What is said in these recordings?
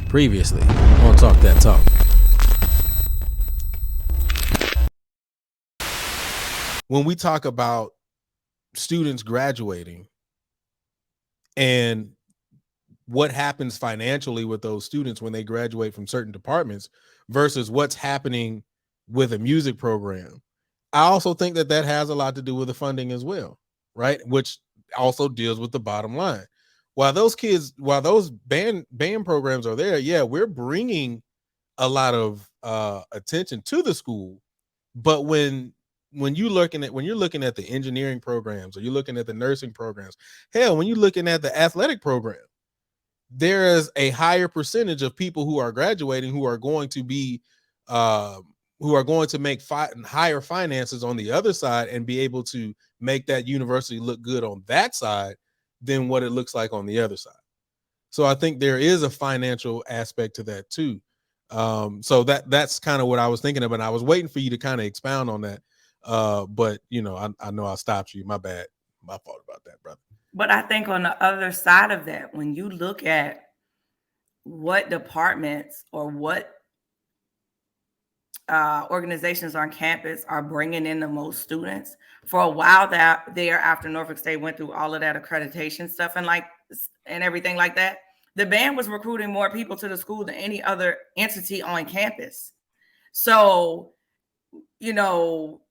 Previously on Talk That Talk. When we talk about students graduating and what happens financially with those students when they graduate from certain departments versus what's happening with a music program, I also think that that has a lot to do with the funding as well, right? Which also deals with the bottom line. While those band programs are there, yeah, we're bringing a lot of attention to the school, but when you're looking at the engineering programs, or you're looking at the nursing programs, hell, when you're looking at the athletic program, there is a higher percentage of people who are graduating who are going to be make higher finances on the other side and be able to make that university look good on that side than what it looks like on the other side. So I think there is a financial aspect to that too. So that's kind of what I was thinking of, and I was waiting for you to kind of expound on that. But you know, I know I stopped you. My bad. My fault about that, brother. But I think on the other side of that, when you look at what departments or what organizations on campus are bringing in the most students, for a while that there after Norfolk State went through all of that accreditation stuff and everything like that, the band was recruiting more people to the school than any other entity on campus. So, you know,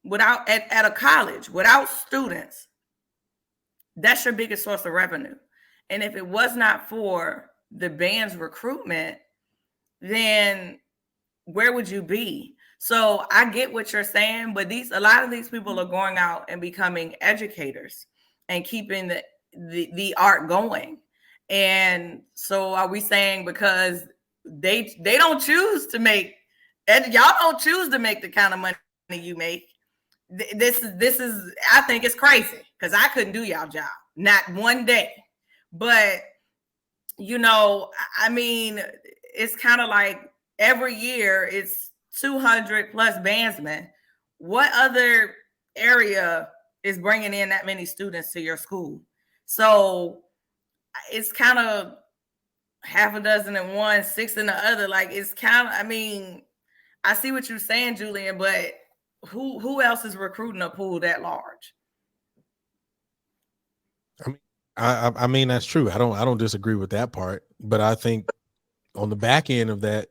without at a college, without students, that's your biggest source of revenue. And if it was not for the band's recruitment, then where would you be? So I get what you're saying, but a lot of these people are going out and becoming educators and keeping the art going. And so are we saying because they don't choose to make, and y'all don't choose to make the kind of money you make? This is I think it's crazy, because I couldn't do y'all job, not one day. But you know, I mean, it's kind of like every year it's 200 plus bandsmen. What other area is bringing in that many students to your school? So it's kind of half a dozen in one, 6 in the other. Like, it's kind of, I mean, I see what you're saying, Julian, but who else is recruiting a pool that large? I mean that's true. I don't disagree with that part, but I think on the back end of that,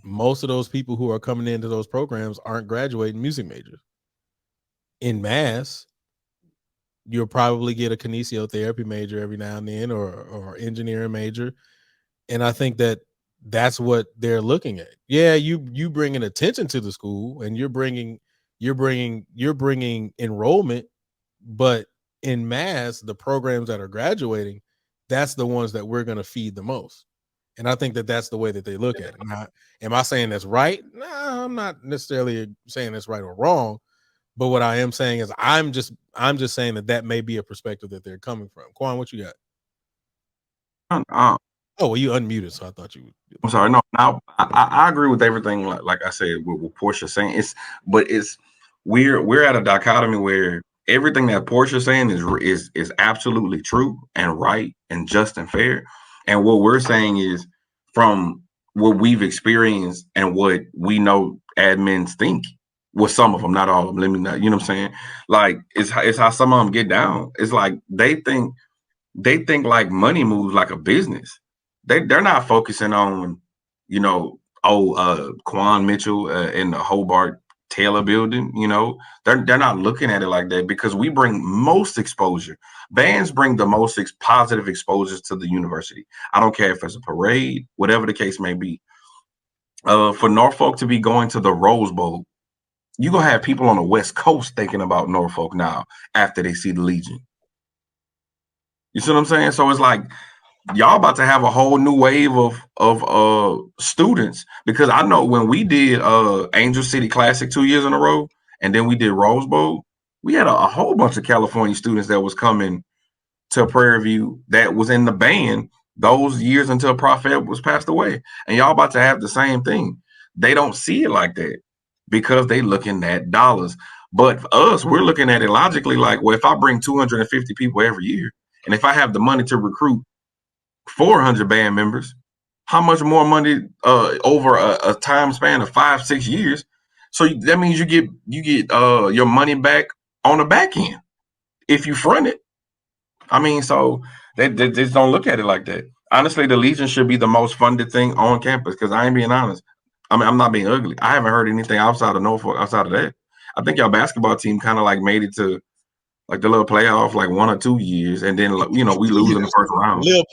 most of those people who are coming into those programs aren't graduating music majors. In mass, you'll probably get a kinesiotherapy major every now and then, or engineering major, and I think that that's what they're looking at. Yeah, you bringing attention to the school, and you're bringing enrollment, but in mass, the programs that are graduating, that's the ones that we're going to feed the most. And I think that that's the way that they look at it. Now, am I saying that's right? No, I'm not necessarily saying that's right or wrong. But what I am saying is I'm just saying that may be a perspective that they're coming from. Quan, what you got? Oh, well, you unmuted, so I thought you would. I'm sorry. No, I agree with everything. Like I said, what Portia's saying. We're at a dichotomy where everything that Portia's saying is absolutely true and right and just and fair. And what we're saying is, from what we've experienced and what we know admins think, well, some of them, not all of them, let me know, you know what I'm saying? Like, it's how some of them get down. It's like they think like money moves like a business. They're not focusing on, you know, Quan Mitchell in the Hobart Taylor building, you know. They're not looking at it like that, because we bring most exposure. Bands bring the most positive exposures to the university. I don't care if it's a parade, whatever the case may be. For Norfolk to be going to the Rose Bowl, you're going to have people on the West Coast thinking about Norfolk now after they see the Legion. You see what I'm saying? So it's like, y'all about to have a whole new wave of students, because I know when we did Angel City Classic 2 years in a row, and then we did Rose Bowl, we had a whole bunch of California students that was coming to Prairie View that was in the band those years until Prophet was passed away. And y'all about to have the same thing. They don't see it like that because they looking at dollars. But for us, we're looking at it logically, like, well, if I bring 250 people every year, and if I have the money to recruit 400 band members, how much more money over a time span of 5-6 years. So that means you get your money back on the back end if you front it. I mean, so they just don't look at it like that. Honestly, the Legion should be the most funded thing on campus because I ain't being honest. I mean, I'm not being ugly. I haven't heard anything outside of Norfolk, outside of that. I think your basketball team kind of like made it to like the little playoff like 1 or 2 years, and then we lose in the first round. The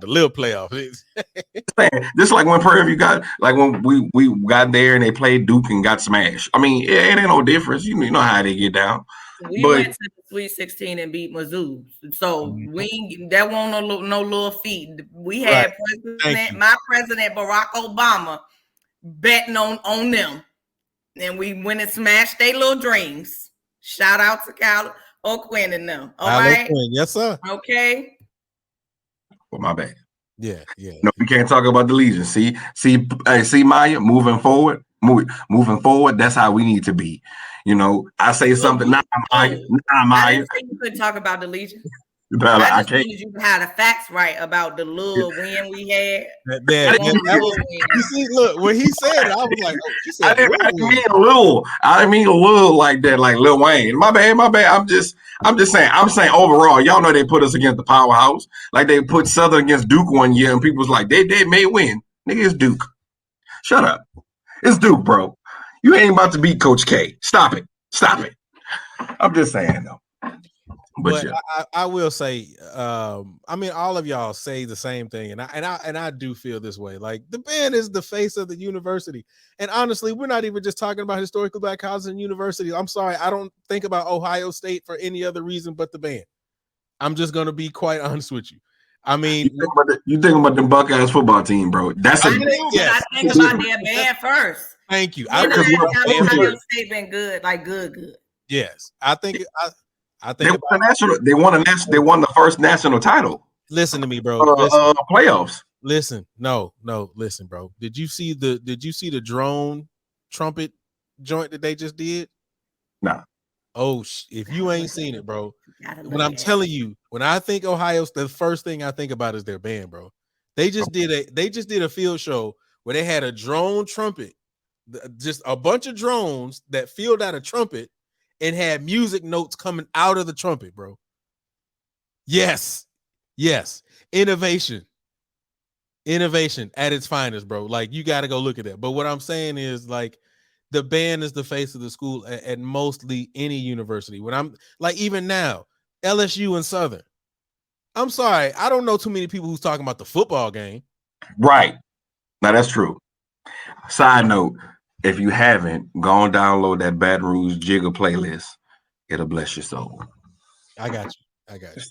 little playoff. Just like when Prairie View got like when we got there and they played Duke and got smashed. I mean, it ain't no difference. You know how they get down. We went to the Sweet 16 and beat Mizzou, so that won't no little feat. We had my president Barack Obama betting on them, and we went and smashed their little dreams. Shout out to Cal O'Quinn and them. All right, yes sir. Okay. Well, my bad. Yeah. No, we can't talk about the Legion. See, Maya, moving forward. That's how we need to be. I say something. Nah, Maya. I didn't say you couldn't talk about the Legion. I just wanted you to have the facts right about the little win we had. You see, look, when he said it, I was like, I didn't mean a little. I didn't mean a little like that, like Lil Wayne. My bad. I'm just saying. I'm saying overall, y'all know they put us against the powerhouse. Like they put Southern against Duke one year, and people was like, they may win. Nigga, it's Duke. Shut up. It's Duke, bro. You ain't about to beat Coach K. Stop it. I'm just saying though. But yeah. I will say, I mean, all of y'all say the same thing, and I do feel this way. Like the band is the face of the university, and honestly, we're not even just talking about historically Black colleges and universities. I'm sorry, I don't think about Ohio State for any other reason but the band. I'm just gonna be quite honest with you. I mean, you think about the Buckeyes football team, bro. I think about their band first. Thank you. Ohio State been good, like good. Yes, I think. They won the first national title. Listen to me, bro. Playoffs. Listen, listen, bro. Did you see the drone trumpet joint that they just did? Nah. Oh, if you ain't seen it, bro. When I'm telling you, when I think Ohio, the first thing I think about is their band, bro. They just did a field show where they had a drone trumpet, just a bunch of drones that filled out a trumpet and had music notes coming out of the trumpet, bro. Yes. Innovation at its finest, bro. Like, you got to go look at that. But what I'm saying is, like, the band is the face of the school at mostly any university. When I'm like, even now, LSU and Southern. I'm sorry, I don't know too many people who's talking about the football game. Right. Now that's true. Side note, if you haven't, go and download that Baton Rouge Jigger playlist. It'll bless your soul. I got you.